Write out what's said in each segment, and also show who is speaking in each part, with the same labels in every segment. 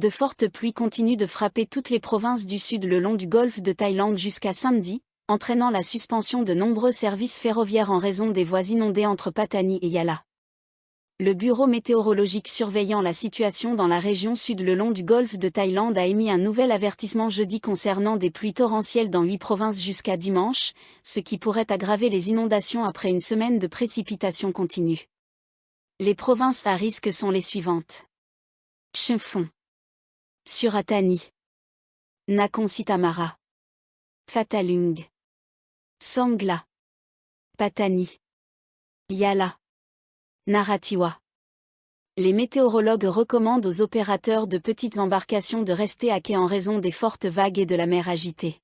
Speaker 1: De fortes pluies continuent de frapper toutes les provinces du sud le long du golfe de Thaïlande jusqu'à samedi, entraînant la suspension de nombreux services ferroviaires en raison des voies inondées entre Pattani et Yala. Le bureau météorologique surveillant la situation dans la région sud le long du golfe de Thaïlande a émis un nouvel avertissement jeudi concernant des pluies torrentielles dans 8 provinces jusqu'à dimanche, ce qui pourrait aggraver les inondations après une semaine de précipitations continues. Les provinces à risque sont les suivantes. Chumphon, Suratani, Nakhon Si Thammarat, Phattalung, Songkhla, Pattani, Yala, Narathiwat. Les météorologues recommandent aux opérateurs de petites embarcations de rester à quai en raison des fortes vagues et de la mer agitée.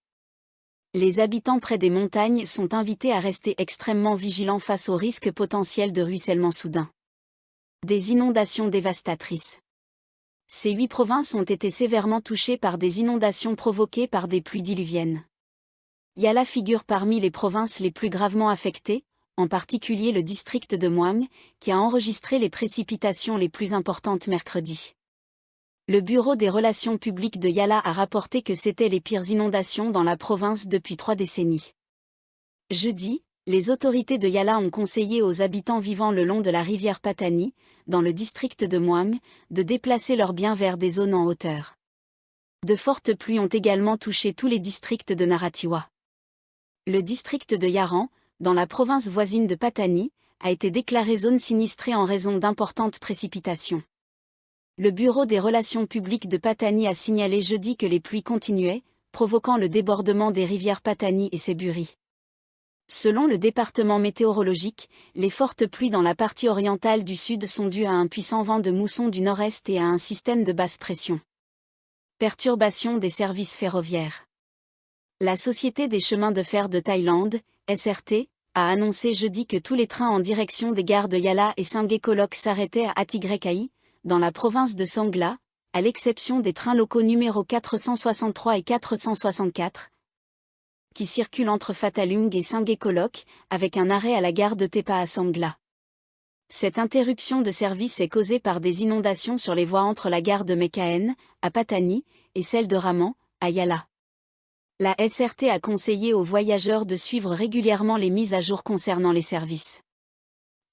Speaker 1: Les habitants près des montagnes sont invités à rester extrêmement vigilants face aux risques potentiels de ruissellement soudain. Des inondations dévastatrices. Ces 8 provinces ont été sévèrement touchées par des inondations provoquées par des pluies diluviennes. Yala figure parmi les provinces les plus gravement affectées, en particulier le district de Muang, qui a enregistré les précipitations les plus importantes mercredi. Le Bureau des relations publiques de Yala a rapporté que c'étaient les pires inondations dans la province depuis 3 décennies. Jeudi, les autorités de Yala ont conseillé aux habitants vivant le long de la rivière Pattani, dans le district de Muang, de déplacer leurs biens vers des zones en hauteur. De fortes pluies ont également touché tous les districts de Narathiwat. Le district de Yaran, dans la province voisine de Pattani, a été déclaré zone sinistrée en raison d'importantes précipitations. Le Bureau des relations publiques de Pattani a signalé jeudi que les pluies continuaient, provoquant le débordement des rivières Pattani et Seburi. Selon le département météorologique, les fortes pluies dans la partie orientale du sud sont dues à un puissant vent de mousson du nord-est et à un système de basse pression. Perturbation des services ferroviaires. La Société des chemins de fer de Thaïlande, SRT, a annoncé jeudi que tous les trains en direction des gares de Yala et Sangkhalok s'arrêtaient à Attigray, dans la province de Songkhla, à l'exception des trains locaux numéro 463 et 464, qui circulent entre Phattalung et Sangkhalok, avec un arrêt à la gare de Tepa à Songkhla. Cette interruption de service est causée par des inondations sur les voies entre la gare de Mekaen, à Pattani, et celle de Raman, à Yala. La SRT a conseillé aux voyageurs de suivre régulièrement les mises à jour concernant les services.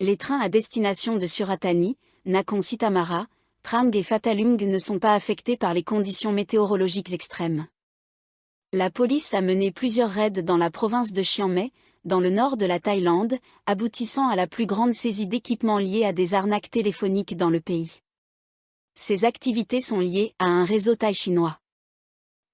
Speaker 1: Les trains à destination de Suratani, Nakhon Si Thammarat, Tramg et Phattalung ne sont pas affectés par les conditions météorologiques extrêmes. La police a mené plusieurs raids dans la province de Chiang Mai, dans le nord de la Thaïlande, aboutissant à la plus grande saisie d'équipements liés à des arnaques téléphoniques dans le pays. Ces activités sont liées à un réseau thaï-chinois.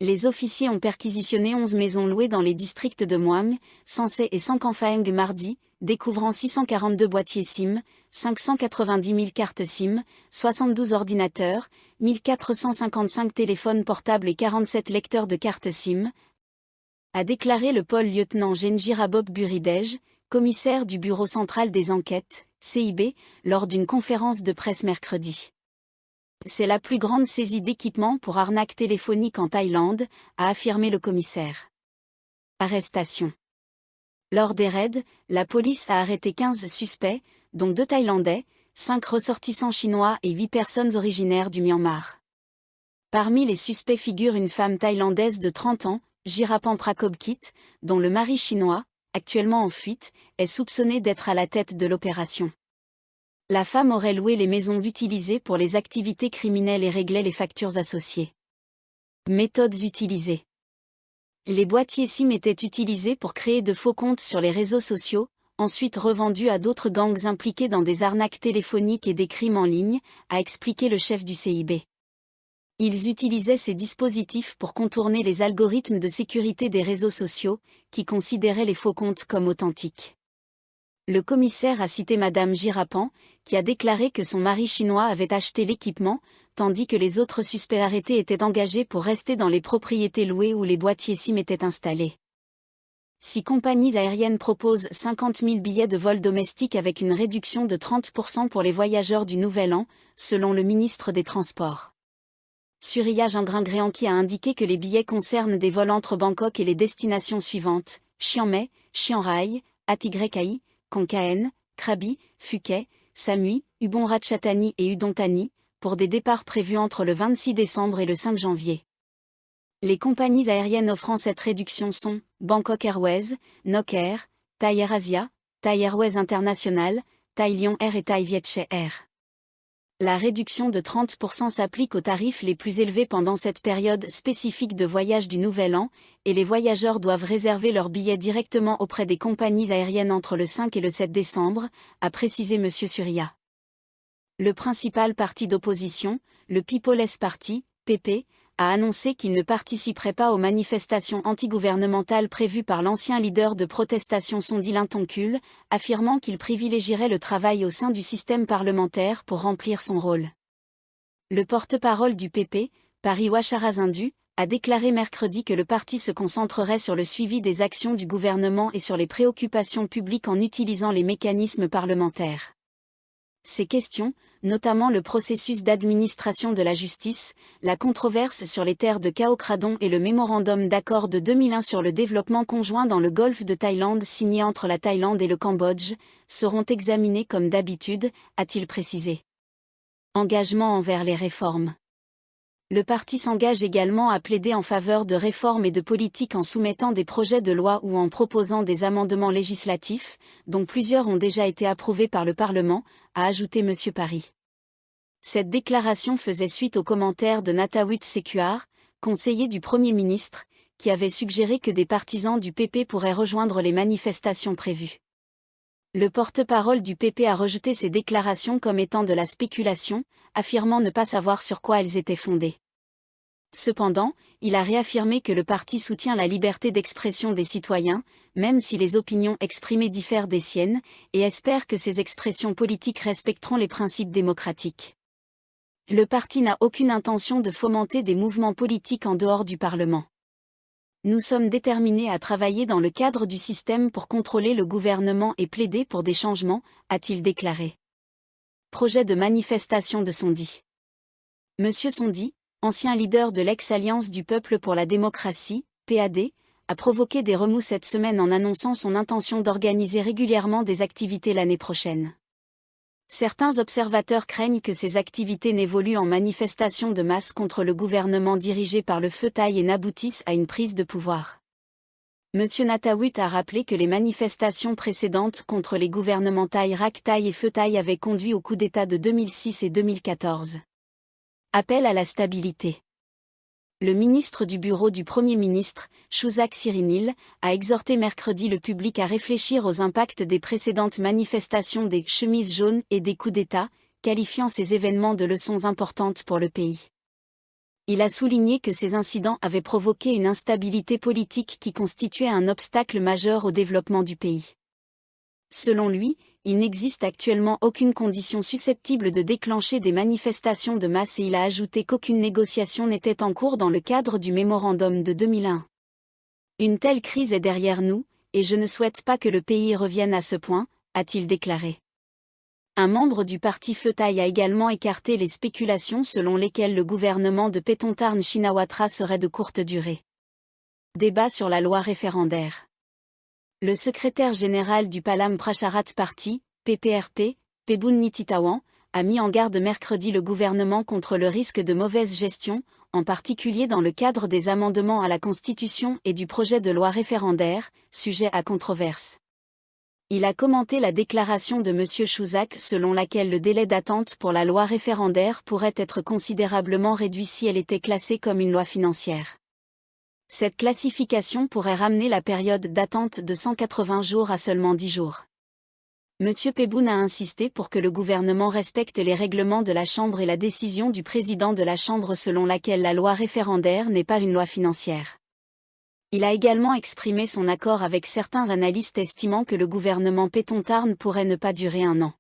Speaker 1: Les officiers ont perquisitionné 11 maisons louées dans les districts de Muang, Sansei et Sangkhamphaeng mardi, découvrant 642 boîtiers SIM, 590 000 cartes SIM, 72 ordinateurs, 1455 téléphones portables et 47 lecteurs de cartes SIM, a déclaré le pôle-lieutenant Genjirabob Buridej, commissaire du Bureau central des enquêtes, CIB, lors d'une conférence de presse mercredi. C'est la plus grande saisie d'équipements pour arnaque téléphonique en Thaïlande, a affirmé le commissaire. Arrestation. Lors des raids, la police a arrêté 15 suspects, dont 2 Thaïlandais, 5 ressortissants chinois et 8 personnes originaires du Myanmar. Parmi les suspects figure une femme thaïlandaise de 30 ans, Jirapan Prakobkit, dont le mari chinois, actuellement en fuite, est soupçonné d'être à la tête de l'opération. La femme aurait loué les maisons utilisées pour les activités criminelles et réglait les factures associées. Méthodes utilisées. Les boîtiers SIM étaient utilisés pour créer de faux comptes sur les réseaux sociaux, ensuite revendus à d'autres gangs impliqués dans des arnaques téléphoniques et des crimes en ligne, a expliqué le chef du CIB. Ils utilisaient ces dispositifs pour contourner les algorithmes de sécurité des réseaux sociaux, qui considéraient les faux comptes comme authentiques. Le commissaire a cité Madame Jirapan, qui a déclaré que son mari chinois avait acheté l'équipement, tandis que les autres suspects arrêtés étaient engagés pour rester dans les propriétés louées où les boîtiers SIM étaient installés. 6 compagnies aériennes proposent 50 000 billets de vol domestique avec une réduction de 30% pour les voyageurs du Nouvel An, selon le ministre des Transports. Surya Jindringreanki a indiqué que les billets concernent des vols entre Bangkok et les destinations suivantes, Chiang Mai, Chiang Rai, Attigray, Khon Kaen, Krabi, Phuket, Samui, Ubon Ratchathani et Udon Thani, pour des départs prévus entre le 26 décembre et le 5 janvier. Les compagnies aériennes offrant cette réduction sont Bangkok Airways, Nok Air, Thai Air Asia, Thai Airways International, Thai Lion Air et Thai Vietjet Air. La réduction de 30% s'applique aux tarifs les plus élevés pendant cette période spécifique de voyage du Nouvel An, et les voyageurs doivent réserver leurs billets directement auprès des compagnies aériennes entre le 5 et le 7 décembre, a précisé M. Surya. Le principal parti d'opposition, le People's Party, PP, a annoncé qu'il ne participerait pas aux manifestations antigouvernementales prévues par l'ancien leader de protestation Sondi Lintonkul, affirmant qu'il privilégierait le travail au sein du système parlementaire pour remplir son rôle. Le porte-parole du PP, Pariwa Charazindu, a déclaré mercredi que le parti se concentrerait sur le suivi des actions du gouvernement et sur les préoccupations publiques en utilisant les mécanismes parlementaires. Ces questions, notamment le processus d'administration de la justice, la controverse sur les terres de Khao Kradon et le mémorandum d'accord de 2001 sur le développement conjoint dans le golfe de Thaïlande signé entre la Thaïlande et le Cambodge, seront examinées comme d'habitude, a-t-il précisé. Engagement envers les réformes. Le parti s'engage également à plaider en faveur de réformes et de politiques en soumettant des projets de loi ou en proposant des amendements législatifs, dont plusieurs ont déjà été approuvés par le Parlement, a ajouté M. Pari. Cette déclaration faisait suite aux commentaires de Natawut Sekuar, conseiller du Premier ministre, qui avait suggéré que des partisans du PP pourraient rejoindre les manifestations prévues. Le porte-parole du PP a rejeté ces déclarations comme étant de la spéculation, affirmant ne pas savoir sur quoi elles étaient fondées. Cependant, il a réaffirmé que le parti soutient la liberté d'expression des citoyens, même si les opinions exprimées diffèrent des siennes, et espère que ces expressions politiques respecteront les principes démocratiques. Le parti n'a aucune intention de fomenter des mouvements politiques en dehors du Parlement. Nous sommes déterminés à travailler dans le cadre du système pour contrôler le gouvernement et plaider pour des changements, a-t-il déclaré. Projet de manifestation de Sondi. Monsieur Sondi, ancien leader de l'ex-Alliance du peuple pour la démocratie, PAD, a provoqué des remous cette semaine en annonçant son intention d'organiser régulièrement des activités l'année prochaine. Certains observateurs craignent que ces activités n'évoluent en manifestations de masse contre le gouvernement dirigé par le feu Thaï et n'aboutissent à une prise de pouvoir. M. Natawut a rappelé que les manifestations précédentes contre les gouvernements Thaï Rak Thaï et feu Thaï avaient conduit au coup d'État de 2006 et 2014. Appel à la stabilité. Le ministre du Bureau du Premier ministre, Chuzak Sirinil, a exhorté mercredi le public à réfléchir aux impacts des précédentes manifestations des chemises jaunes et des coups d'État, qualifiant ces événements de leçons importantes pour le pays. Il a souligné que ces incidents avaient provoqué une instabilité politique qui constituait un obstacle majeur au développement du pays. Selon lui, il n'existe actuellement aucune condition susceptible de déclencher des manifestations de masse et il a ajouté qu'aucune négociation n'était en cours dans le cadre du mémorandum de 2001. Une telle crise est derrière nous, et je ne souhaite pas que le pays revienne à ce point, a-t-il déclaré. Un membre du parti Pheu Thai a également écarté les spéculations selon lesquelles le gouvernement de Paetongtarn Shinawatra serait de courte durée. Débat sur la loi référendaire. Le secrétaire général du Palam Pracharat Party, PPRP, Pebun Nititawan, a mis en garde mercredi le gouvernement contre le risque de mauvaise gestion, en particulier dans le cadre des amendements à la Constitution et du projet de loi référendaire, sujet à controverse. Il a commenté la déclaration de M. Chuzak selon laquelle le délai d'attente pour la loi référendaire pourrait être considérablement réduit si elle était classée comme une loi financière. Cette classification pourrait ramener la période d'attente de 180 jours à seulement 10 jours. M. Pebun a insisté pour que le gouvernement respecte les règlements de la Chambre et la décision du président de la Chambre selon laquelle la loi référendaire n'est pas une loi financière. Il a également exprimé son accord avec certains analystes estimant que le gouvernement Paetongtarn pourrait ne pas durer un an.